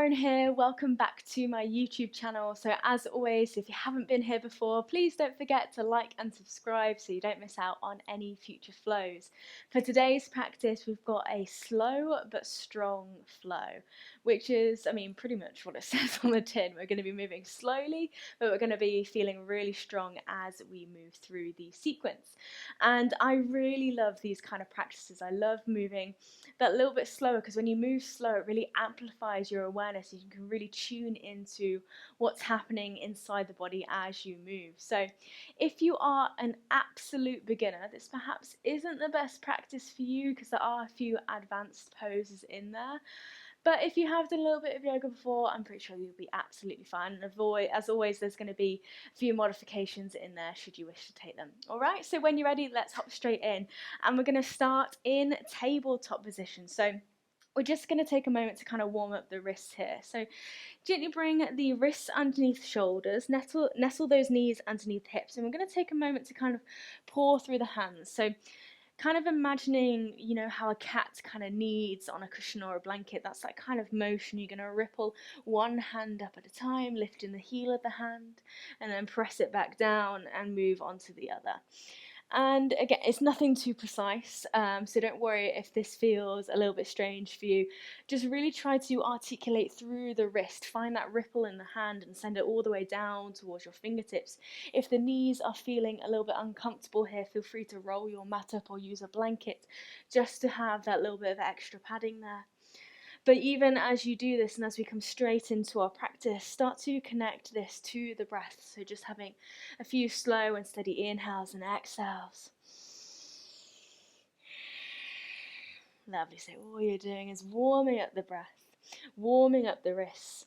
Lauren here. Welcome back to my YouTube channel. So as always, if you haven't been here before, please don't forget to like and subscribe so you don't miss out on any future flows. For today's practice, we've got a slow but strong flow, which is, pretty much what it says on the tin. We're going to be moving slowly, but we're going to be feeling really strong as we move through the sequence. And I really love these kind of practices. I love moving that little bit slower, because when you move slow, it really amplifies your awareness. You can really tune into what's happening inside the body as you move. So if you are an absolute beginner, this perhaps isn't the best practice for you, because there are a few advanced poses in there. But if you have done a little bit of yoga before, I'm pretty sure you'll be absolutely fine. And as always, there's going to be a few modifications in there should you wish to take them. All right, so when you're ready, let's hop straight in. And we're going to start in tabletop position. So we're just going to take a moment to kind of warm up the wrists here. So gently bring the wrists underneath the shoulders, nestle those knees underneath the hips. And we're going to take a moment to kind of pour through the hands. So kind of imagining, how a cat kind of kneads on a cushion or a blanket. That's that kind of motion. You're going to ripple one hand up at a time, lifting the heel of the hand, and then press it back down and move on to the other. And again, it's nothing too precise, so don't worry if this feels a little bit strange for you. Just really try to articulate through the wrist, find that ripple in the hand and send it all the way down towards your fingertips. If the knees are feeling a little bit uncomfortable here, feel free to roll your mat up or use a blanket just to have that little bit of extra padding there. But even as you do this and as we come straight into our practice, start to connect this to the breath. So just having a few slow and steady inhales and exhales. Lovely. So all you're doing is warming up the breath, warming up the wrists,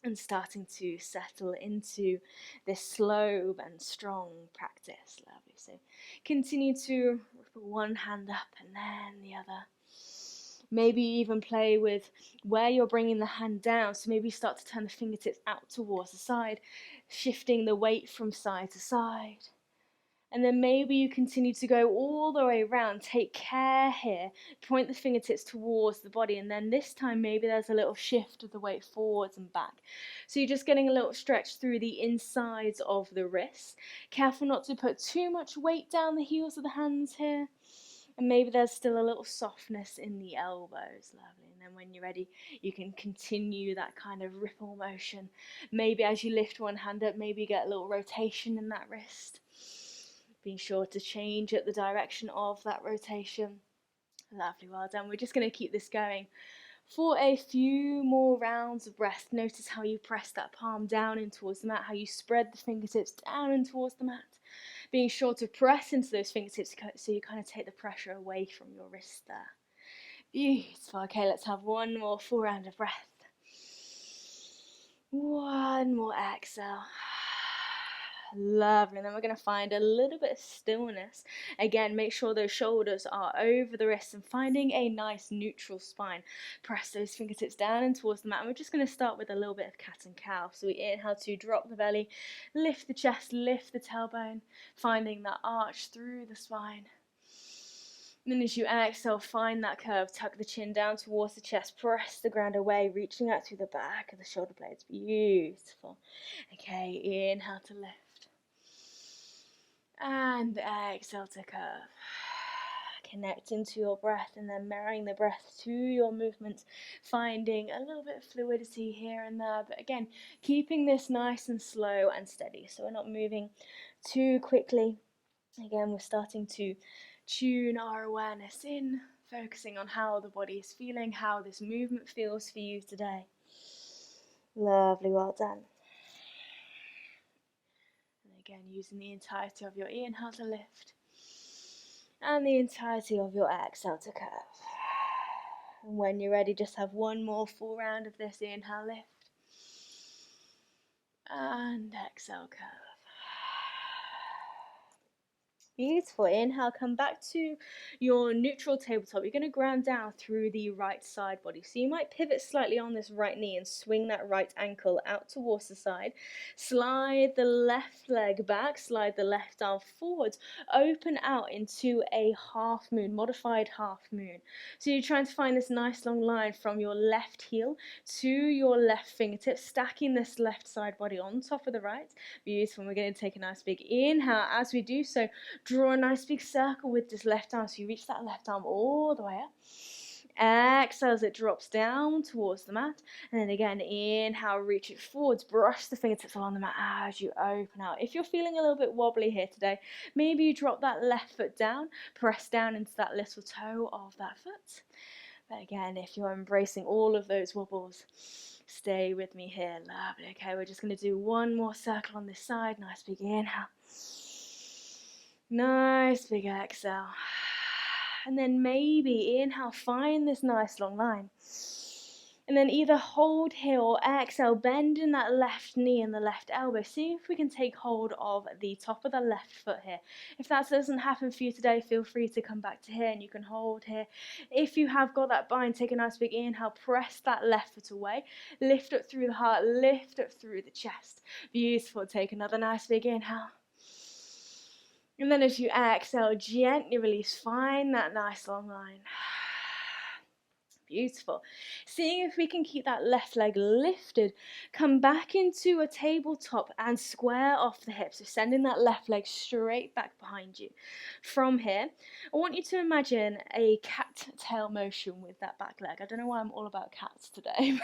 and starting to settle into this slow and strong practice. Lovely. So continue to ripple one hand up and then the other. Maybe even play with where you're bringing the hand down. So maybe start to turn the fingertips out towards the side, shifting the weight from side to side. And then maybe you continue to go all the way around. Take care here. Point the fingertips towards the body. And then this time, maybe there's a little shift of the weight forwards and back. So you're just getting a little stretch through the insides of the wrists. Careful not to put too much weight down the heels of the hands here. And maybe there's still a little softness in the elbows. Lovely. And then when you're ready, you can continue that kind of ripple motion. Maybe as you lift one hand up, maybe you get a little rotation in that wrist. Being sure to change at the direction of that rotation. Lovely, well done. We're just going to keep this going for a few more rounds of breath. Notice how you press that palm down in towards the mat, how you spread the fingertips down in towards the mat. Being sure to press into those fingertips so you kind of take the pressure away from your wrist there. Beautiful. Okay, let's have one more full round of breath. One more exhale. Lovely. And then we're going to find a little bit of stillness. Again, make sure those shoulders are over the wrists and finding a nice neutral spine. Press those fingertips down and towards the mat. And we're just going to start with a little bit of cat and cow. So we inhale to drop the belly, lift the chest, lift the tailbone, finding that arch through the spine. And then as you exhale, find that curve, tuck the chin down towards the chest, press the ground away, reaching out through the back of the shoulder blades. Beautiful. Okay, inhale to lift. And exhale to curve. Connecting to your breath and then mirroring the breath to your movement, finding a little bit of fluidity here and there, but again, keeping this nice and slow and steady, so we're not moving too quickly. Again, we're starting to tune our awareness in, focusing on how the body is feeling, how this movement feels for you today. Lovely, well done. Again, using the entirety of your inhale to lift and the entirety of your exhale to curve. And when you're ready, just have one more full round of this. Inhale, lift, and exhale, curve. Beautiful. Inhale, come back to your neutral tabletop. You're going to ground down through the right side body. So you might pivot slightly on this right knee and swing that right ankle out towards the side. Slide the left leg back, slide the left arm forwards, open out into a half moon, modified half moon. So you're trying to find this nice long line from your left heel to your left fingertip, stacking this left side body on top of the right. Beautiful. We're going to take a nice big inhale. As we do so, draw a nice big circle with this left arm. So you reach that left arm all the way up. Exhale as it drops down towards the mat. And then again, inhale, reach it forwards. Brush the fingertips along the mat as you open out. If you're feeling a little bit wobbly here today, maybe you drop that left foot down. Press down into that little toe of that foot. But again, if you're embracing all of those wobbles, stay with me here. Lovely. Okay, we're just going to do one more circle on this side. Nice big inhale. Nice big exhale. And then maybe inhale, find this nice long line. And then either hold here or exhale, bend in that left knee and the left elbow. See if we can take hold of the top of the left foot here. If that doesn't happen for you today, feel free to come back to here and you can hold here. If you have got that bind, take a nice big inhale, press that left foot away, lift up through the heart, lift up through the chest. Beautiful. Take another nice big inhale. And then as you exhale, gently release. Find that nice long line. Beautiful. Seeing if we can keep that left leg lifted, come back into a tabletop and square off the hips. So sending that left leg straight back behind you. From here, I want you to imagine a cat tail motion with that back leg. I don't know why I'm all about cats today,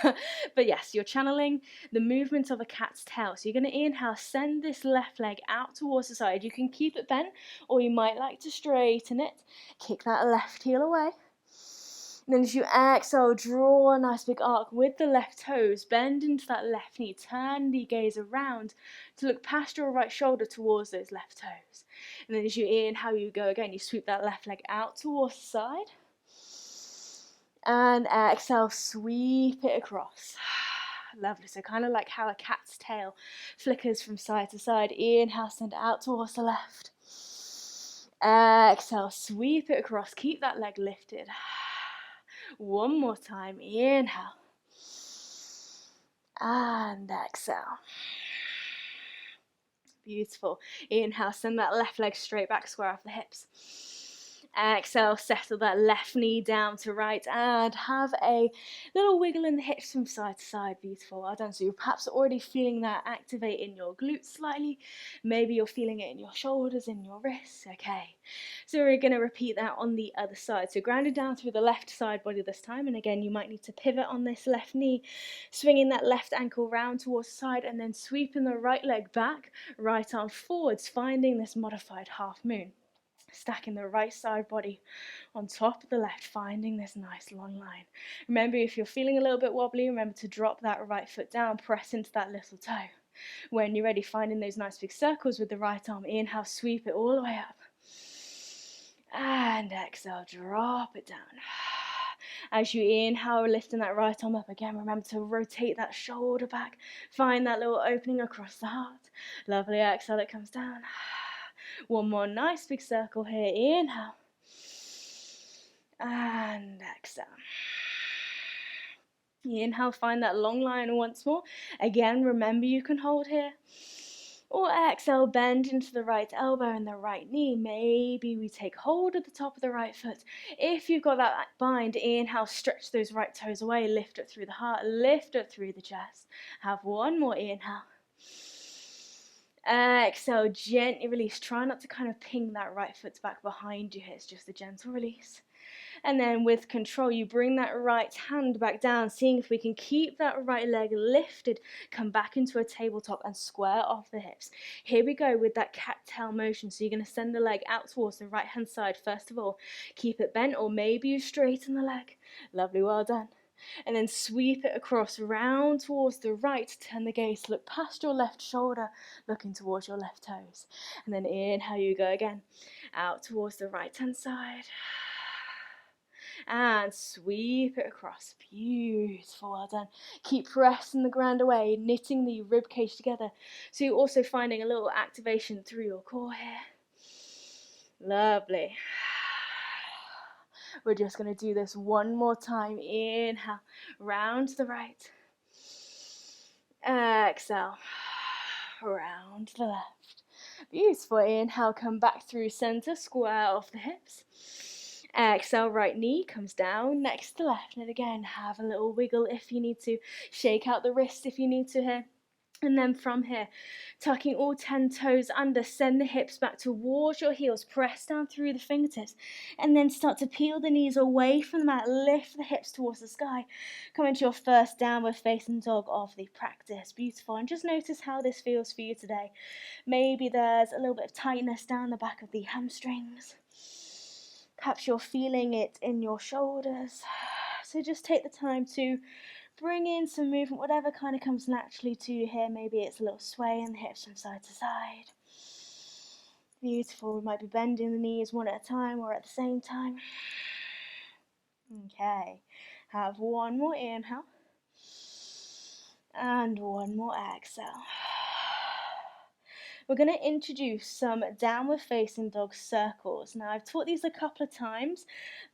but yes, you're channeling the movement of a cat's tail. So you're going to inhale, send this left leg out towards the side. You can keep it bent, or you might like to straighten it. Kick that left heel away. And then as you exhale, draw a nice big arc with the left toes, bend into that left knee, turn the gaze around to look past your right shoulder towards those left toes. And then as you inhale, you go again, you sweep that left leg out towards the side. And exhale, sweep it across. Lovely. So kind of like how a cat's tail flickers from side to side. Inhale, send it out towards the left. Exhale, sweep it across. Keep that leg lifted. One more time. Inhale. And exhale. Beautiful. Inhale, send that left leg straight back, square off the hips. Exhale, settle that left knee down to right and have a little wiggle in the hips from side to side. Beautiful, well done. So you're perhaps already feeling that activate in your glutes slightly. Maybe you're feeling it in your shoulders, in your wrists. Okay, so we're going to repeat that on the other side. So grounded down through the left side body this time. And again, you might need to pivot on this left knee, swinging that left ankle round towards the side and then sweeping the right leg back, right arm forwards, finding this modified half moon. Stacking the right side body on top of the left, finding this nice long line. Remember, if you're feeling a little bit wobbly, remember to drop that right foot down, press into that little toe. When you're ready, finding those nice big circles with the right arm. Inhale, sweep it all the way up. And exhale, drop it down. As you inhale, lifting that right arm up again, remember to rotate that shoulder back. Find that little opening across the heart. Lovely, exhale, it comes down. One more nice big circle here. Inhale. And exhale. Inhale, find that long line once more. Again, remember you can hold here. Or exhale, bend into the right elbow and the right knee. Maybe we take hold at the top of the right foot. If you've got that bind, inhale, stretch those right toes away. Lift it through the heart, lift it through the chest. Have one more inhale. Exhale, gently release. Try not to kind of ping that right foot back behind you here. It's just a gentle release. And then with control, you bring that right hand back down, seeing if we can keep that right leg lifted. Come back into a tabletop and square off the hips. Here we go with that cat tail motion. So you're going to send the leg out towards the right hand side. First of all, keep it bent, or maybe you straighten the leg. Lovely, well done. And then sweep it across, round towards the right. Turn the gaze, look past your left shoulder, looking towards your left toes. And then inhale, you go again, out towards the right hand side. And sweep it across. Beautiful, well done. Keep pressing the ground away, knitting the rib cage together. So you're also finding a little activation through your core here. Lovely. We're just going to do this one more time. Inhale, round to the right. Exhale, round to the left. Beautiful. Inhale, come back through center, square off the hips. Exhale, right knee comes down next to left. And again, have a little wiggle if you need to. Shake out the wrist if you need to here. And then from here, tucking all 10 toes under, send the hips back towards your heels, press down through the fingertips, and then start to peel the knees away from the mat, lift the hips towards the sky. Come into your first downward facing dog of the practice. Beautiful. And just notice how this feels for you today. Maybe there's a little bit of tightness down the back of the hamstrings. Perhaps you're feeling it in your shoulders. So just take the time to bring in some movement, whatever kind of comes naturally to you here. Maybe it's a little sway in the hips from side to side. Beautiful. We might be bending the knees one at a time or at the same time. Okay. Have one more inhale. And one more exhale. We're going to introduce some downward facing dog circles. Now, I've taught these a couple of times,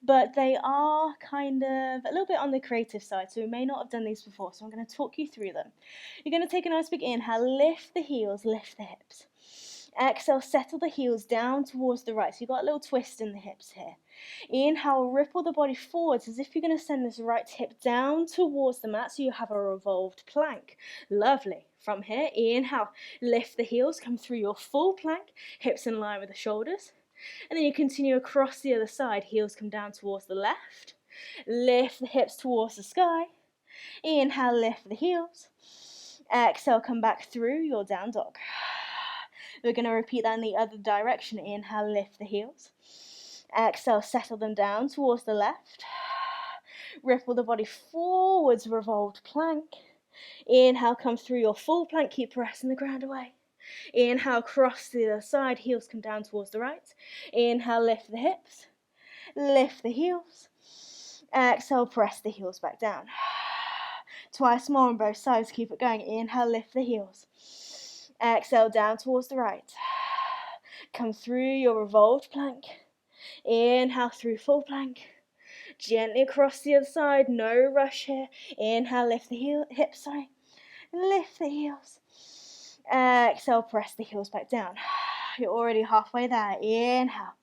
but they are kind of a little bit on the creative side, so we may not have done these before, so I'm going to talk you through them. You're going to take a nice big inhale, lift the heels, lift the hips. Exhale, settle the heels down towards the right, so you've got a little twist in the hips here. Inhale, ripple the body forwards as if you're going to send this right hip down towards the mat, so you have a revolved plank. Lovely. From here, inhale, lift the heels, come through your full plank, hips in line with the shoulders. And then you continue across the other side, heels come down towards the left. Lift the hips towards the sky. Inhale, lift the heels. Exhale, come back through your down dog. We're going to repeat that in the other direction. Inhale, lift the heels. Exhale, settle them down towards the left. Ripple the body forwards, revolved plank. Inhale, come through your full plank, keep pressing the ground away. Inhale, cross to the other side, heels come down towards the right. Inhale, lift the hips, lift the heels. Exhale, press the heels back down. Twice more on both sides, keep it going. Inhale, lift the heels. Exhale, down towards the right. Come through your revolved plank. Inhale, through full plank. Gently across the other side, no rush here. Inhale, lift the hips, lift the heels. Exhale, press the heels back down. You're already halfway there. Inhale.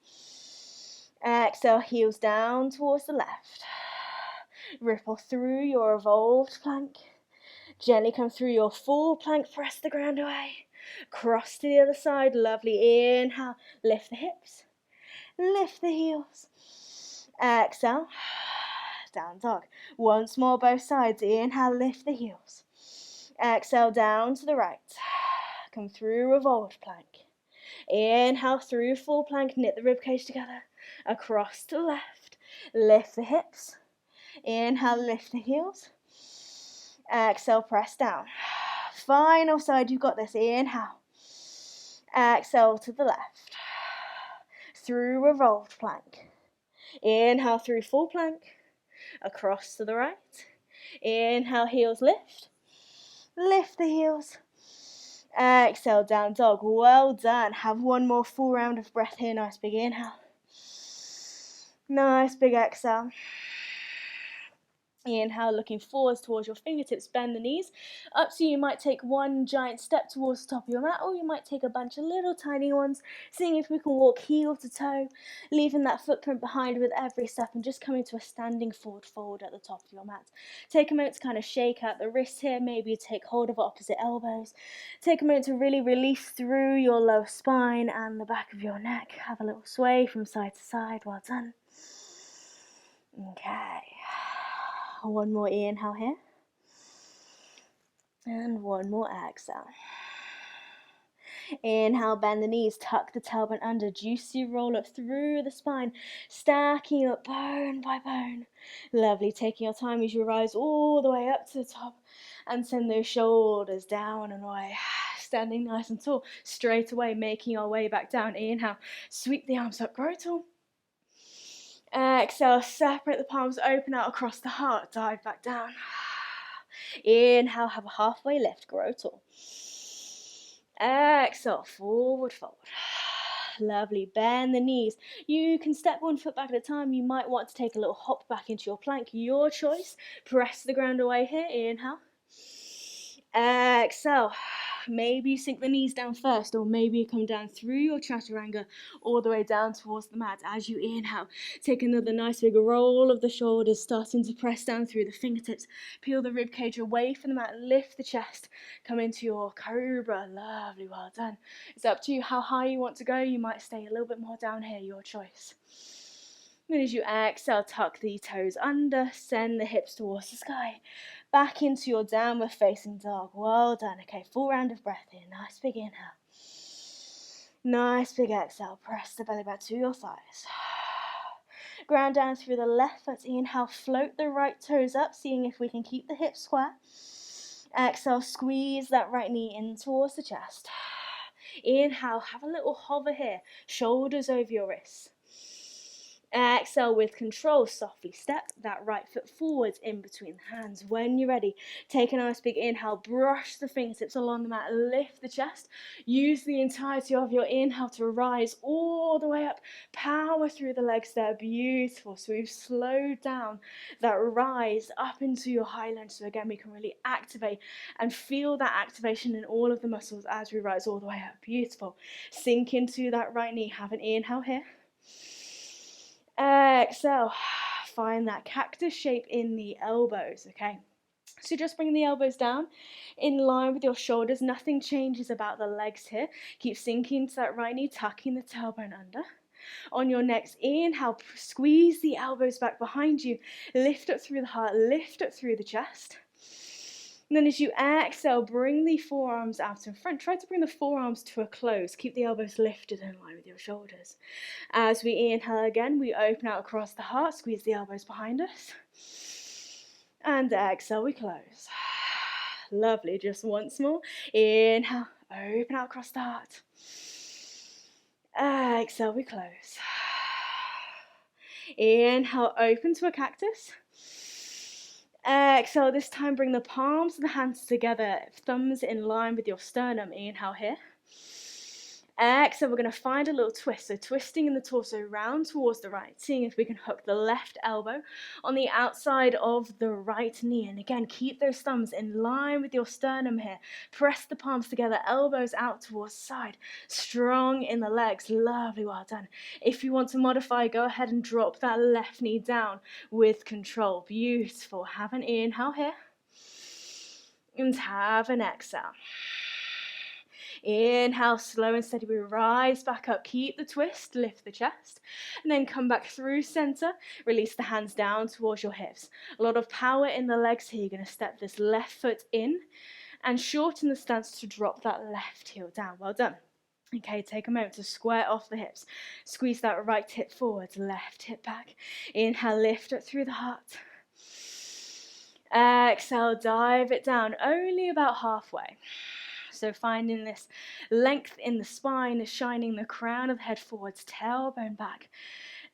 Exhale, heels down towards the left. Ripple through your revolved plank. Gently come through your full plank, press the ground away. Cross to the other side, lovely. Inhale, lift the hips, lift the heels. Exhale, down dog. Once more, both sides. Inhale, lift the heels. Exhale, down to the right. Come through revolved plank. Inhale, through full plank, knit the ribcage together. Across to the left. Lift the hips. Inhale, lift the heels. Exhale, press down. Final side, you've got this. Inhale. Exhale to the left. Through revolved plank. Inhale, through full plank. Across to the right. Inhale, heels lift. Lift the heels. Exhale, down dog. Well done. Have one more full round of breath here. Nice big inhale. Nice big exhale. Inhale, looking forwards towards your fingertips, bend the knees. Up to you, might take one giant step towards the top of your mat, or you might take a bunch of little tiny ones, seeing if we can walk heel to toe, leaving that footprint behind with every step and just coming to a standing forward fold at the top of your mat. Take a moment to kind of shake out the wrists here, maybe take hold of opposite elbows. Take a moment to really release through your lower spine and the back of your neck. Have a little sway from side to side. Well done. Okay. One more inhale here. And one more exhale. Inhale, bend the knees, tuck the tailbone under, juicy roll up through the spine, stacking up bone by bone. Lovely, taking your time as you rise all the way up to the top and send those shoulders down and away. Standing nice and tall, straight away, making our way back down. Inhale, sweep the arms up, grow tall. Exhale, separate the palms, open out across the heart, dive back down. Inhale, have a halfway lift, grow tall. Exhale, forward fold. Lovely. Bend the knees. You can step one foot back at a time. You might want to take a little hop back into your plank. Your choice. Press the ground away here. Inhale. Exhale. Maybe you sink the knees down first, or maybe you come down through your chaturanga all the way down towards the mat. As you inhale, take another nice big roll of the shoulders, starting to press down through the fingertips. Peel the rib cage away from the mat, lift the chest, come into your cobra. Lovely, well done. It's up to you how high you want to go. You might stay a little bit more down here, your choice. And as you exhale, tuck the toes under, send the hips towards the sky. Back into your downward facing dog. Well done. Okay, full round of breath here. Nice big inhale. Nice big exhale. Press the belly back to your thighs. Ground down through the left foot. Inhale, float the right toes up, seeing if we can keep the hips square. Exhale, squeeze that right knee in towards the chest. Inhale, have a little hover here. Shoulders over your wrists. Exhale with control, softly step that right foot forwards in between the hands. When you're ready, take a nice big inhale, brush the fingertips along the mat, lift the chest. Use the entirety of your inhale to rise all the way up. Power through the legs there, beautiful. So we've slowed down that rise up into your high lunge. So again, we can really activate and feel that activation in all of the muscles as we rise all the way up. Beautiful. Sink into that right knee. Have an inhale here. Exhale, find that cactus shape in the elbows, okay? So just bring the elbows down in line with your shoulders. Nothing changes about the legs here. Keep sinking to that right knee, tucking the tailbone under. On your next inhale, squeeze the elbows back behind you. Lift up through the heart, lift up through the chest. And then as you exhale, bring the forearms out in front. Try to bring the forearms to a close. Keep the elbows lifted in line with your shoulders. As we inhale again, we open out across the heart. Squeeze the elbows behind us. And exhale, we close. Lovely. Just once more. Inhale, open out across the heart. Exhale, we close. Inhale, open to a cactus. Exhale, this time bring the palms of the hands together, thumbs in line with your sternum. Inhale here. Exhale, we're going to find a little twist. So twisting in the torso round towards the right, seeing if we can hook the left elbow on the outside of the right knee. And again, keep those thumbs in line with your sternum here. Press the palms together, elbows out towards the side. Strong in the legs. Lovely, well done. If you want to modify, go ahead and drop that left knee down with control. Beautiful. Have an inhale here. And have an exhale. Inhale, slow and steady, we rise back up. Keep the twist, lift the chest, and then come back through center. Release the hands down towards your hips. A lot of power in the legs here. You're going to step this left foot in and shorten the stance to drop that left heel down. Well done. Okay, take a moment to square off the hips. Squeeze that right hip forward, left hip back. Inhale, lift up through the heart. Exhale, dive it down, only about halfway. So finding this length in the spine, shining the crown of the head forwards, tailbone back,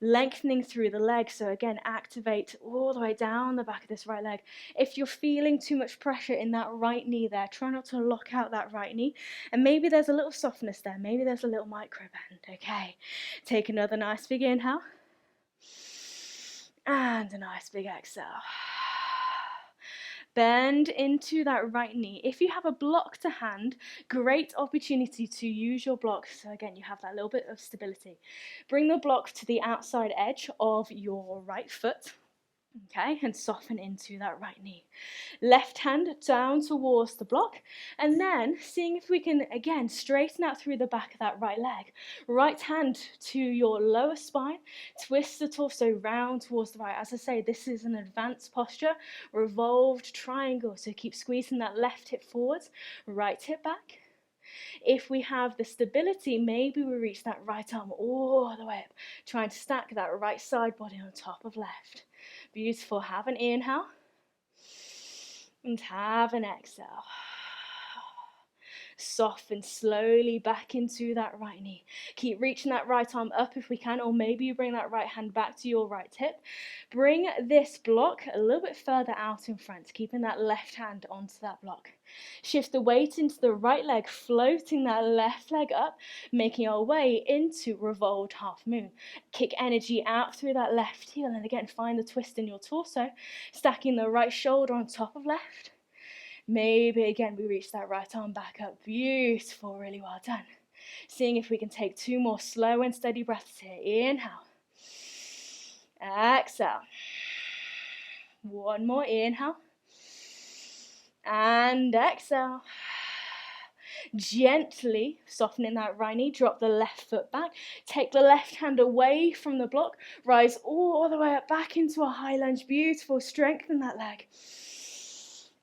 lengthening through the legs. So again, activate all the way down the back of this right leg. If you're feeling too much pressure in that right knee there, try not to lock out that right knee. And maybe there's a little softness there. Maybe there's a little micro bend. Okay, take another nice big inhale. And a nice big exhale. Bend into that right knee. If you have a block to hand, great opportunity to use your block. So again, you have that little bit of stability. Bring the block to the outside edge of your right foot. Okay, and soften into that right knee. Left hand down towards the block, and then seeing if we can, again, straighten out through the back of that right leg. Right hand to your lower spine, twist the torso round towards the right. As I say, this is an advanced posture, revolved triangle, so keep squeezing that left hip forwards, right hip back. If we have the stability, maybe we reach that right arm all the way up, trying to stack that right side body on top of left. Beautiful. Have an inhale and have an exhale. Soften slowly back into that right knee. Keep reaching that right arm up if we can, or maybe you bring that right hand back to your right hip. Bring this block a little bit further out in front, keeping that left hand onto that block. Shift the weight into the right leg, floating that left leg up, making our way into revolved half moon. Kick energy out through that left heel, and again, find the twist in your torso, stacking the right shoulder on top of left. Maybe again, we reach that right arm back up. Beautiful, really well done. Seeing if we can take 2 more slow and steady breaths here. Inhale. Exhale. 1 more, inhale. And exhale. Gently softening that right knee, drop the left foot back. Take the left hand away from the block. Rise all the way up back into a high lunge. Beautiful, strengthen that leg.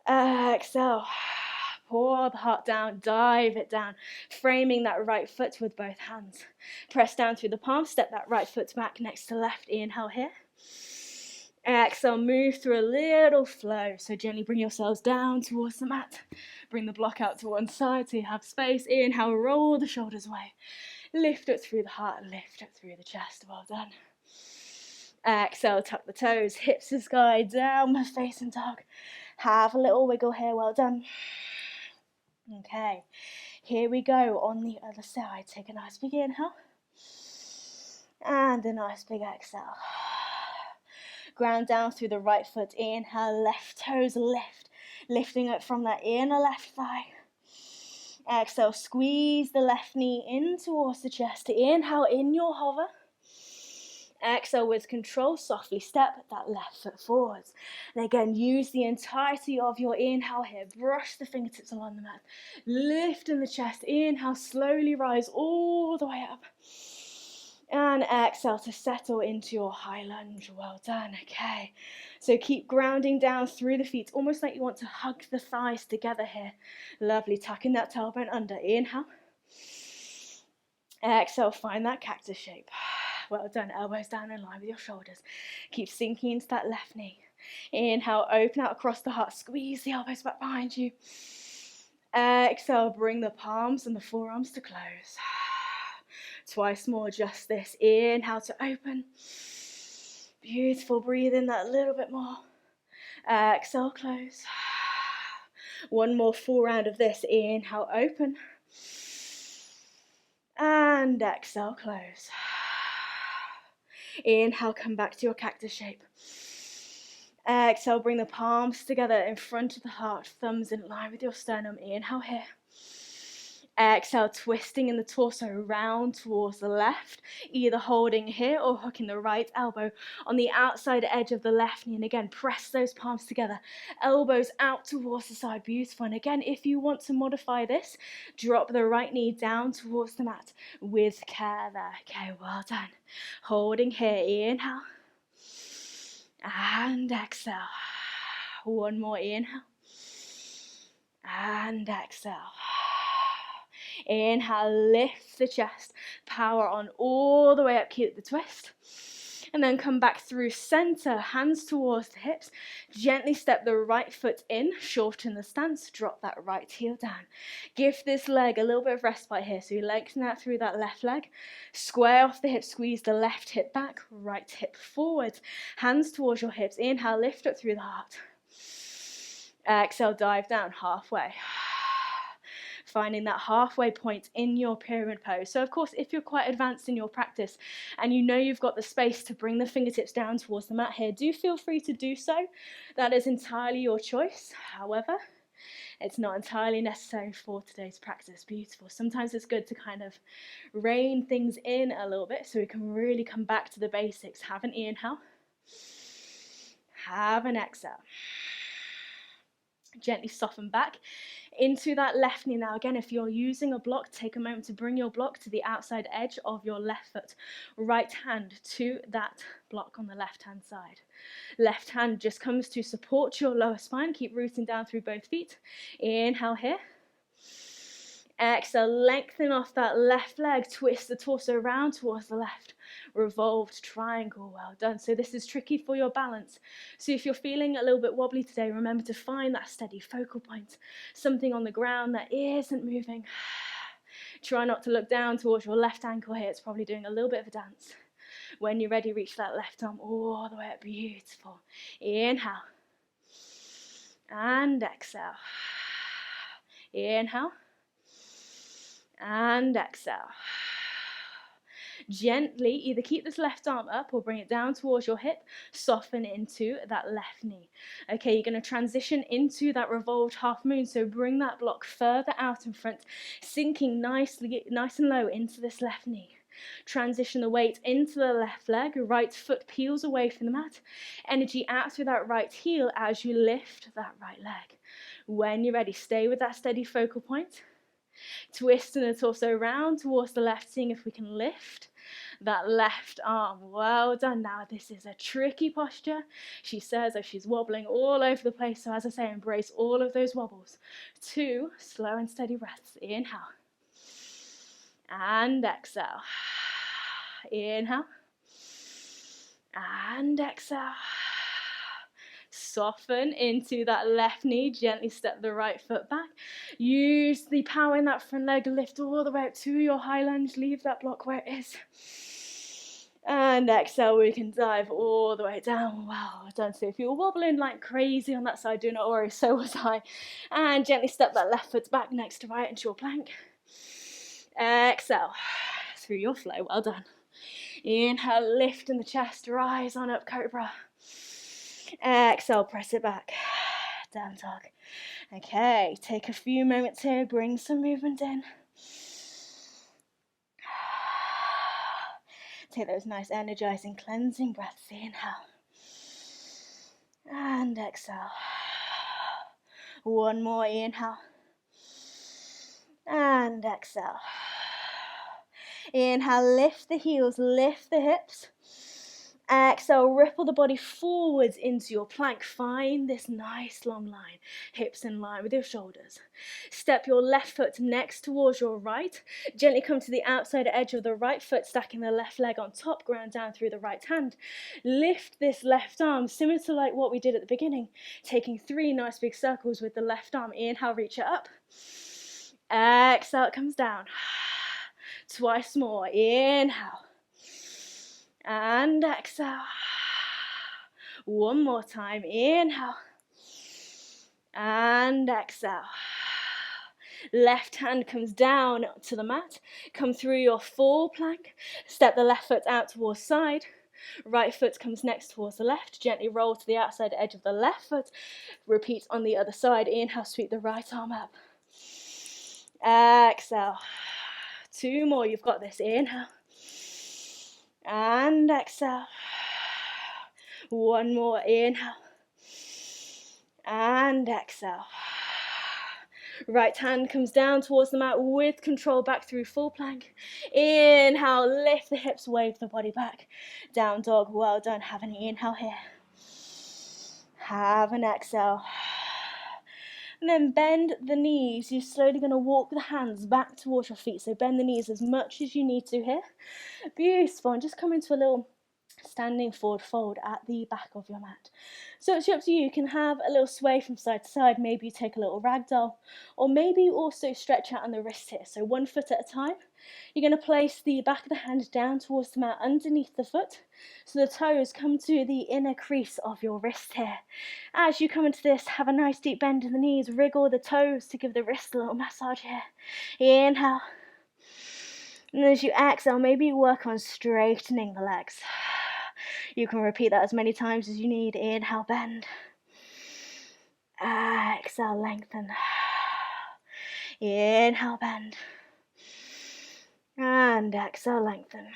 Exhale. Pour the heart down, dive it down, framing that right foot with both hands. Press down through the palms, step that right foot back next to left. Inhale here. Exhale, move through a little flow. So gently bring yourselves down towards the mat. Bring the block out to one side so you have space. Inhale, roll the shoulders away. Lift it through the heart, lift it through the chest. Well done. Exhale, tuck the toes, hips to sky, downward facing dog. Have a little wiggle here, well done. Okay, here we go on the other side. Take a nice big inhale. And a nice big exhale. Ground down through the right foot. Inhale, left toes lift. Lifting up from that inner left thigh. Exhale, squeeze the left knee in towards the chest. Inhale, in your hover. Exhale, with control, softly step that left foot forwards. And again, use the entirety of your inhale here. Brush the fingertips along the mat. Lift in the chest. Inhale, slowly rise all the way up. And exhale to settle into your high lunge. Well done. Okay. So keep grounding down through the feet, almost like you want to hug the thighs together here. Lovely. Tucking that tailbone under. Inhale. Exhale, find that cactus shape. Well done. Elbows down in line with your shoulders. Keep sinking into that left knee. Inhale, open out across the heart. Squeeze the elbows back behind you. Exhale, bring the palms and the forearms to close. Twice more, just this. Inhale to open. Beautiful. Breathe in that little bit more. Exhale, close. One more full round of this. Inhale, open. And exhale, close. Inhale, come back to your cactus shape. Exhale, bring the palms together in front of the heart, thumbs in line with your sternum. Inhale here. Exhale, twisting in the torso round towards the left, either holding here or hooking the right elbow on the outside edge of the left knee. And again, press those palms together, elbows out towards the side. Beautiful. And again, if you want to modify this, drop the right knee down towards the mat with care there. Okay, well done. Holding here, inhale. And exhale. One more inhale. And exhale. Inhale, lift the chest, power on all the way up, keep the twist. And then come back through center, hands towards the hips. Gently step the right foot in, shorten the stance, drop that right heel down. Give this leg a little bit of respite here. So you lengthen out through that left leg. Square off the hips, squeeze the left hip back, right hip forward. Hands towards your hips. Inhale, lift up through the heart. Exhale, dive down halfway. Finding that halfway point in your pyramid pose. So of course, if you're quite advanced in your practice and you know you've got the space to bring the fingertips down towards the mat here, do feel free to do so. That is entirely your choice. However, it's not entirely necessary for today's practice. Beautiful. Sometimes it's good to kind of rein things in a little bit so we can really come back to the basics. Have an inhale. Have an exhale. Gently soften back into that left knee. Now again, if you're using a block, take a moment to bring your block to the outside edge of your left foot. Right hand to that block on the left hand side. Left hand just comes to support your lower spine. Keep rooting down through both feet. Inhale here. Exhale, lengthen off that left leg, twist the torso around towards the left. Revolved triangle, well done. So this is tricky for your balance. So if you're feeling a little bit wobbly today, remember to find that steady focal point, something on the ground that isn't moving. Try not to look down towards your left ankle here, it's probably doing a little bit of a dance. When you're ready, reach that left arm all the way up, beautiful. Inhale. And exhale. Inhale. And exhale. Gently either keep this left arm up or bring it down towards your hip, soften into that left knee. Okay, you're going to transition into that revolved half moon, so bring that block further out in front, sinking nice and low into this left knee. Transition the weight into the left leg, right foot peels away from the mat, energy out through that right heel as you lift that right leg. When you're ready, stay with that steady focal point. Twisting the torso around towards the left, seeing if we can lift that left arm. Well done. Now this is a tricky posture. She says as she's wobbling all over the place. So as I say, embrace all of those wobbles. 2 slow and steady breaths. Inhale. And exhale. Inhale. And exhale. Soften into that left knee, gently step the right foot back. Use the power in that front leg, lift all the way up to your high lunge, leave that block where it is. And exhale, we can dive all the way down. Well done. So if you're wobbling like crazy on that side, do not worry, so was I. And gently step that left foot back next to right into your plank. Exhale, through your flow, well done. Inhale, lift in the chest, rise on up, cobra. Exhale, press it back, down dog. Okay, take a few moments here, bring some movement in. Take those nice energizing, cleansing breaths. Inhale. And exhale. One more, inhale. And exhale. Inhale, lift the heels, lift the hips. Exhale, ripple the body forwards into your plank. Find this nice long line, hips in line with your shoulders. Step your left foot next towards your right. Gently come to the outside edge of the right foot, stacking the left leg on top, ground down through the right hand. Lift this left arm, similar to like what we did at the beginning, taking 3 nice big circles with the left arm. Inhale, reach it up. Exhale, it comes down. Twice more. Inhale. And exhale. One more time. Inhale. And exhale. Left hand comes down to the mat. Come through your full plank. Step the left foot out towards side. Right foot comes next towards the left. Gently roll to the outside edge of the left foot. Repeat on the other side. Inhale, sweep the right arm up. Exhale. 2 more. You've got this. Inhale. And exhale. 1 more. Inhale. And exhale. Right hand comes down towards the mat with control, back through full plank. Inhale, lift the hips, wave the body back. Down dog, well done. Have an inhale here. Have an exhale. And then bend the knees. You're slowly going to walk the hands back towards your feet. So bend the knees as much as you need to here. Beautiful. And just come into a little standing forward fold at the back of your mat. So it's up to you. You can have a little sway from side to side. Maybe you take a little ragdoll, or maybe you also stretch out on the wrist here. So 1 foot at a time. You're going to place the back of the hand down towards the mat underneath the foot, so the toes come to the inner crease of your wrist here. As you come into this, have a nice deep bend in the knees, wriggle the toes to give the wrist a little massage here. Inhale. And as you exhale, maybe you work on straightening the legs. You can repeat that as many times as you need. Inhale, bend. Exhale, lengthen. Inhale, bend. And exhale, lengthen.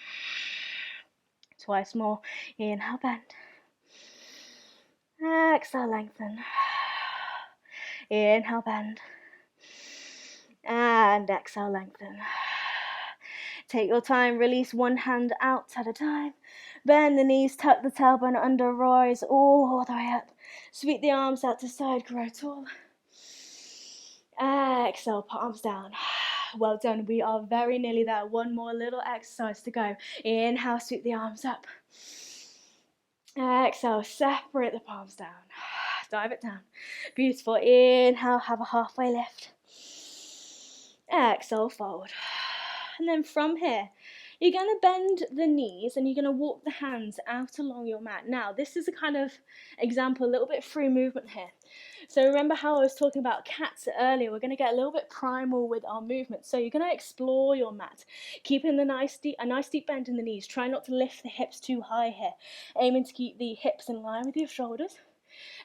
Twice more. Inhale, bend. Exhale, lengthen. Inhale, bend. And exhale, lengthen. Take your time, release one hand out at a time. Bend the knees, tuck the tailbone under, rise all the way up. Sweep the arms out to side, grow tall. Exhale, palms down. Well done. We are very nearly there. One more little exercise to go. Inhale, sweep the arms up. Exhale, separate the palms down. Dive it down. Beautiful. Inhale, have a halfway lift. Exhale, fold. And then from here, you're going to bend the knees and you're going to walk the hands out along your mat. Now, this is a kind of example, a little bit free movement here. So remember how I was talking about cats earlier? We're going to get a little bit primal with our movement. So you're going to explore your mat, keeping a nice deep bend in the knees. Try not to lift the hips too high here. Aiming to keep the hips in line with your shoulders.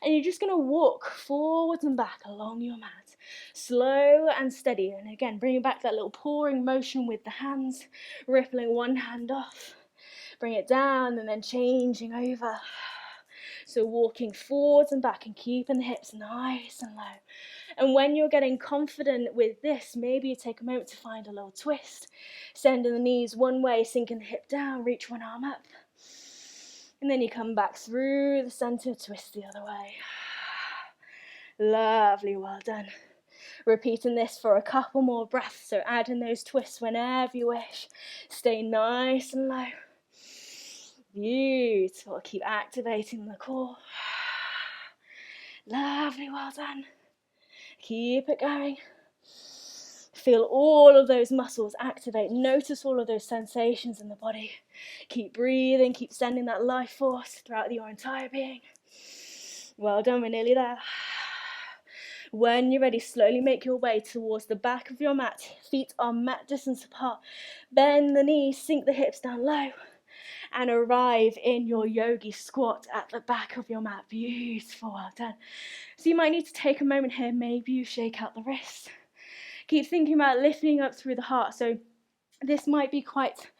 And you're just going to walk forwards and back along your mat. Slow and steady. And again, bringing back that little pouring motion with the hands. Rippling one hand off. Bring it down and then changing over. So walking forwards and back and keeping the hips nice and low. And when you're getting confident with this, maybe you take a moment to find a little twist. Sending the knees one way, sinking the hip down, reach one arm up. And then you come back through the center, twist the other way. Lovely, well done. Repeating this for a couple more breaths, so add in those twists whenever you wish. Stay nice and low. Beautiful, keep activating the core. Lovely, well done. Keep it going. Feel all of those muscles activate. Notice all of those sensations in the body. Keep breathing, keep sending that life force throughout your entire being. Well done, we're nearly there. When you're ready, slowly make your way towards the back of your mat. Feet are mat distance apart. Bend the knees, sink the hips down low. And arrive in your yogi squat at the back of your mat. Beautiful, well done. So you might need to take a moment here. Maybe you shake out the wrists. Keep thinking about lifting up through the heart. So this might be quite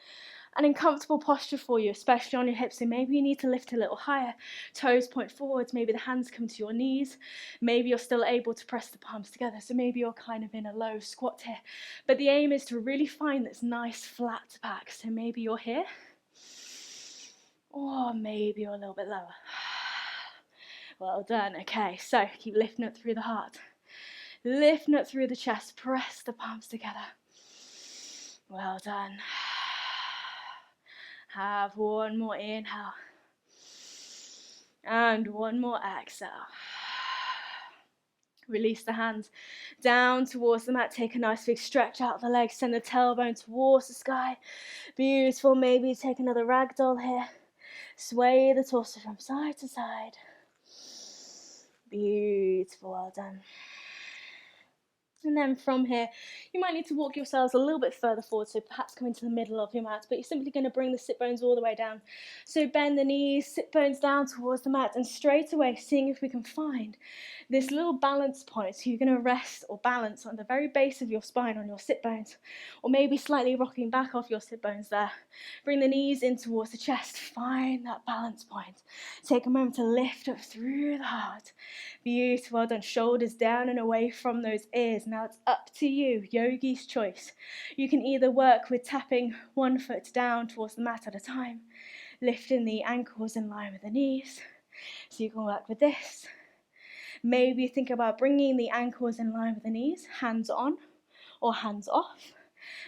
an uncomfortable posture for you, especially on your hips. So maybe you need to lift a little higher. Toes point forwards. Maybe the hands come to your knees. Maybe you're still able to press the palms together. So maybe you're kind of in a low squat here. But the aim is to really find this nice flat back. So maybe you're here. Or maybe you're a little bit lower. Well done. Okay, so keep lifting it through the heart. Lifting it through the chest. Press the palms together. Well done. Have one more inhale. And one more exhale. Release the hands down towards the mat. Take a nice big stretch out the legs. Send the tailbone towards the sky. Beautiful. Maybe take another ragdoll here. Sway the torso from side to side. Beautiful, well done. And then from here, you might need to walk yourselves a little bit further forward, so perhaps come into the middle of your mat, but you're simply going to bring the sit bones all the way down. So bend the knees, sit bones down towards the mat, and straight away seeing if we can find this little balance point. So you're going to rest or balance on the very base of your spine on your sit bones, or maybe slightly rocking back off your sit bones there. Bring the knees in towards the chest, find that balance point. Take a moment to lift up through the heart. Beautiful, well done. Shoulders down and away from those ears. Now it's up to you, yogi's choice. You can either work with tapping one foot down towards the mat at a time, lifting the ankles in line with the knees. So you can work with this. Maybe think about bringing the ankles in line with the knees, hands on or hands off.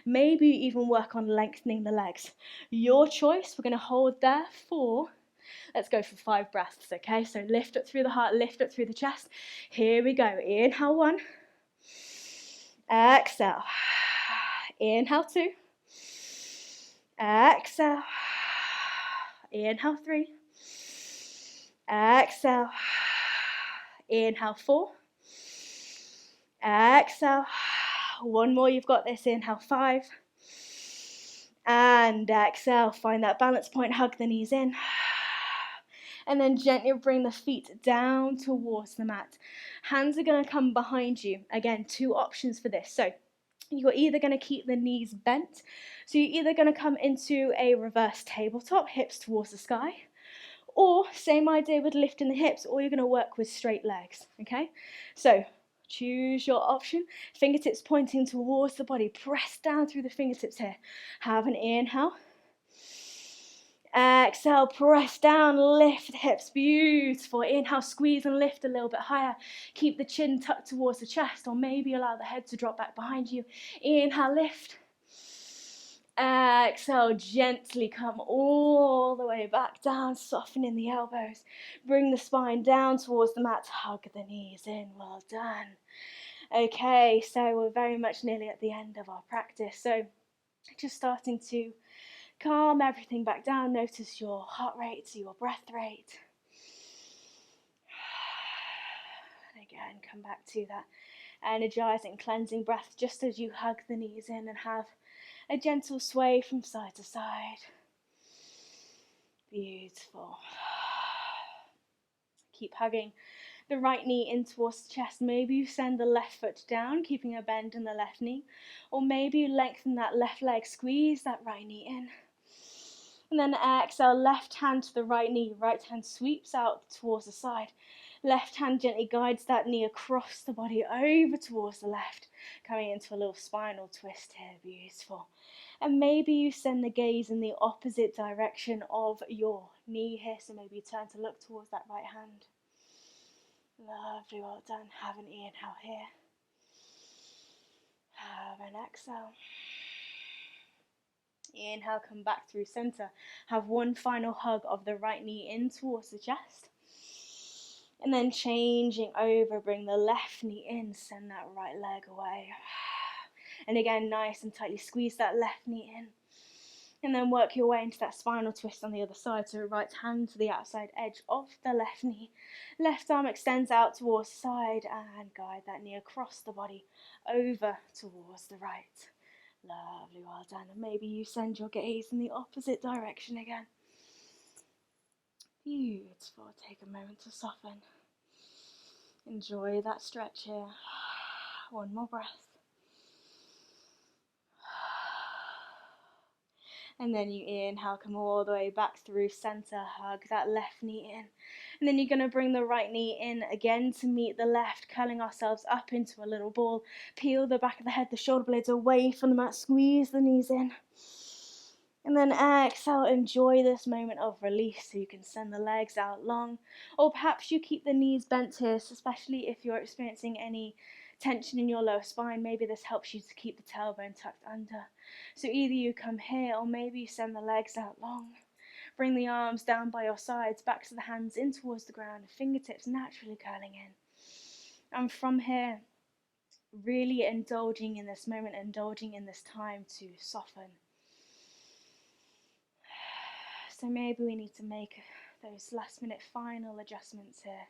Maybe even work on lengthening the legs. Your choice. We're going to hold there for, let's go for 5 breaths, okay? So lift up through the heart, lift up through the chest. Here we go. Inhale 1. Exhale. Inhale 2. Exhale. Inhale 3. Exhale. Inhale 4. Exhale. One more, you've got this. Inhale 5. And exhale. Find that balance point. Hug the knees in. And then gently bring the feet down towards the mat. Hands are going to come behind you. Again, 2 options for this. So you're either going to keep the knees bent. So you're either going to come into a reverse tabletop, hips towards the sky. Or same idea with lifting the hips, or you're going to work with straight legs. Okay? So choose your option. Fingertips pointing towards the body. Press down through the fingertips here. Have an inhale. Exhale, press down, lift the hips, beautiful. Inhale, squeeze and lift a little bit higher. Keep the chin tucked towards the chest, or maybe allow the head to drop back behind you. Inhale, lift. Exhale, gently come all the way back down, softening the elbows. Bring the spine down towards the mat, hug the knees in, well done. Okay, so we're very much nearly at the end of our practice. So just starting to calm everything back down. Notice your heart rate, your breath rate. And again, come back to that energizing, cleansing breath just as you hug the knees in and have a gentle sway from side to side. Beautiful. Keep hugging the right knee in towards the chest. Maybe you send the left foot down, keeping a bend in the left knee. Or maybe you lengthen that left leg, squeeze that right knee in. And then exhale, left hand to the right knee, right hand sweeps out towards the side. Left hand gently guides that knee across the body over towards the left, coming into a little spinal twist here, beautiful. And maybe you send the gaze in the opposite direction of your knee here, so maybe you turn to look towards that right hand. Lovely, well done. Have an inhale here. Have an exhale. Inhale, come back through center. Have one final hug of the right knee in towards the chest. And then changing over, bring the left knee in, send that right leg away. And again, nice and tightly squeeze that left knee in. And then work your way into that spinal twist on the other side. So right hand to the outside edge of the left knee. Left arm extends out towards the side and guide that knee across the body over towards the right. Lovely, well done. And maybe you send your gaze in the opposite direction again. Beautiful. Take a moment to soften. Enjoy that stretch here. One more breath. And then you inhale, come all the way back through center, hug that left knee in. And then you're going to bring the right knee in again to meet the left, curling ourselves up into a little ball. Peel the back of the head, the shoulder blades away from the mat, squeeze the knees in. And then exhale, enjoy this moment of release so you can send the legs out long. Or perhaps you keep the knees bent here, especially if you're experiencing any tension in your lower spine. Maybe this helps you to keep the tailbone tucked under. So either you come here or maybe you send the legs out long. Bring the arms down by your sides, back to the hands in towards the ground, fingertips naturally curling in. And from here, really indulging in this moment, indulging in this time to soften. So maybe we need to make those last minute final adjustments here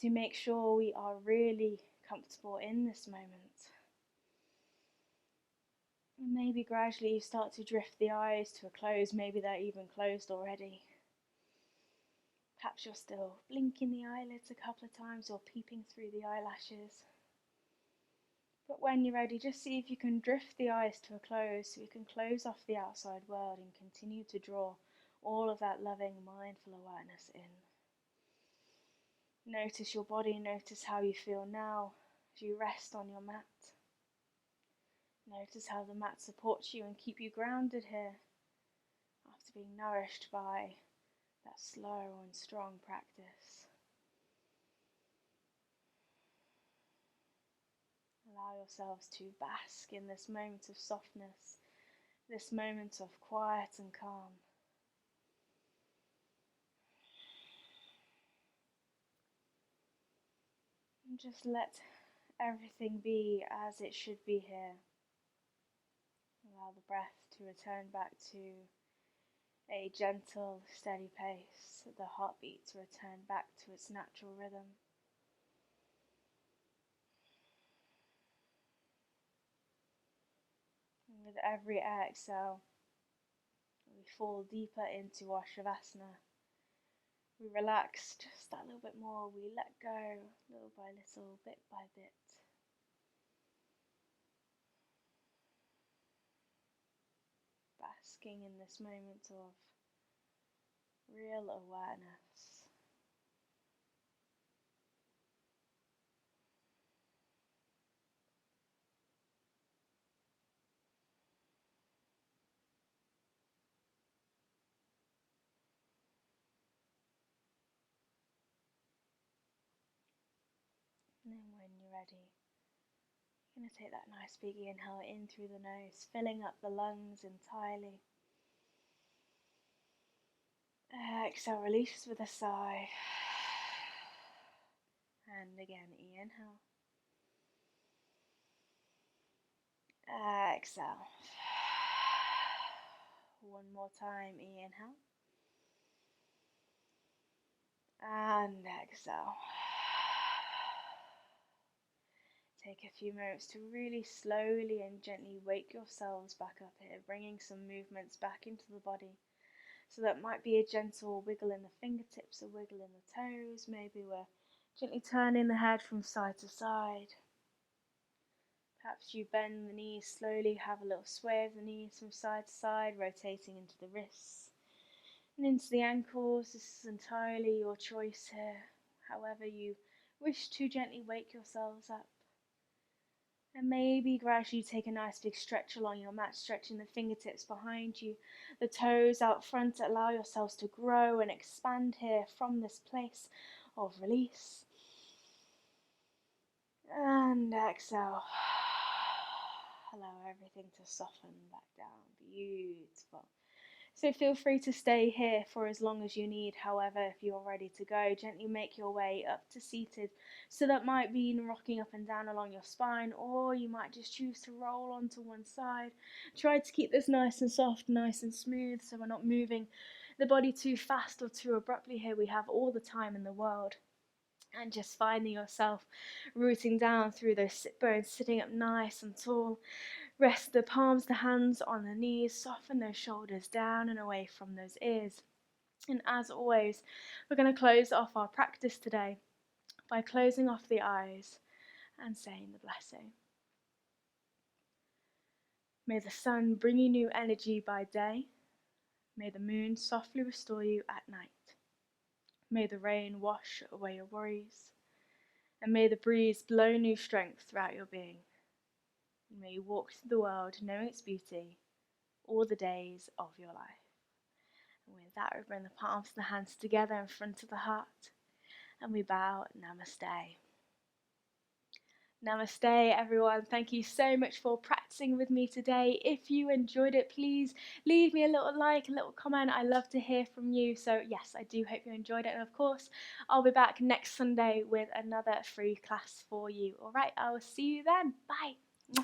to make sure we are really comfortable in this moment. And maybe gradually you start to drift the eyes to a close, maybe they're even closed already. Perhaps you're still blinking the eyelids a couple of times or peeping through the eyelashes. But when you're ready, just see if you can drift the eyes to a close so you can close off the outside world and continue to draw all of that loving, mindful awareness in. Notice your body, notice how you feel now as you rest on your mat. Notice how the mat supports you and keep you grounded here after being nourished by that slow and strong practice. Allow yourselves to bask in this moment of softness, this moment of quiet and calm. And just let everything be as it should be here. Allow the breath to return back to a gentle, steady pace, the heartbeat to return back to its natural rhythm. And with every exhale, we fall deeper into our Shavasana. We relax just that little bit more, we let go little by little, bit by bit. Basking in this moment of real awareness. ready, you're going to take that nice big inhale in through the nose, filling up the lungs entirely. Exhale, release with a sigh. And again, inhale. Exhale. One more time, inhale. And exhale. Take a few moments to really slowly and gently wake yourselves back up here, bringing some movements back into the body. So that might be a gentle wiggle in the fingertips, a wiggle in the toes. Maybe we're gently turning the head from side to side. Perhaps you bend the knees slowly, have a little sway of the knees from side to side, rotating into the wrists and into the ankles. This is entirely your choice here, however you wish to gently wake yourselves up. And maybe gradually take a nice big stretch along your mat, stretching the fingertips behind you, the toes out front. Allow yourselves to grow and expand here from this place of release. And exhale. Allow everything to soften back down. Beautiful. So feel free to stay here for as long as you need. However, if you're ready to go, gently make your way up to seated. So that might be rocking up and down along your spine, or you might just choose to roll onto one side. Try to keep this nice and soft, nice and smooth, so we're not moving the body too fast or too abruptly here. We have all the time in the world. And just finding yourself rooting down through those sit bones, sitting up nice and tall. Rest the palms, the hands on the knees, soften those shoulders down and away from those ears. And as always, we're going to close off our practice today by closing off the eyes and saying the blessing. May the sun bring you new energy by day. May the moon softly restore you at night. May the rain wash away your worries. And may the breeze blow new strength throughout your being. And may you walk through the world knowing its beauty all the days of your life. And with that, we bring the palms of the hands together in front of the heart. And we bow, namaste. Namaste, everyone. Thank you so much for practicing with me today. If you enjoyed it, please leave me a little like, a little comment. I love to hear from you. So yes, I do hope you enjoyed it. And of course, I'll be back next Sunday with another free class for you. All right, I will see you then. Bye.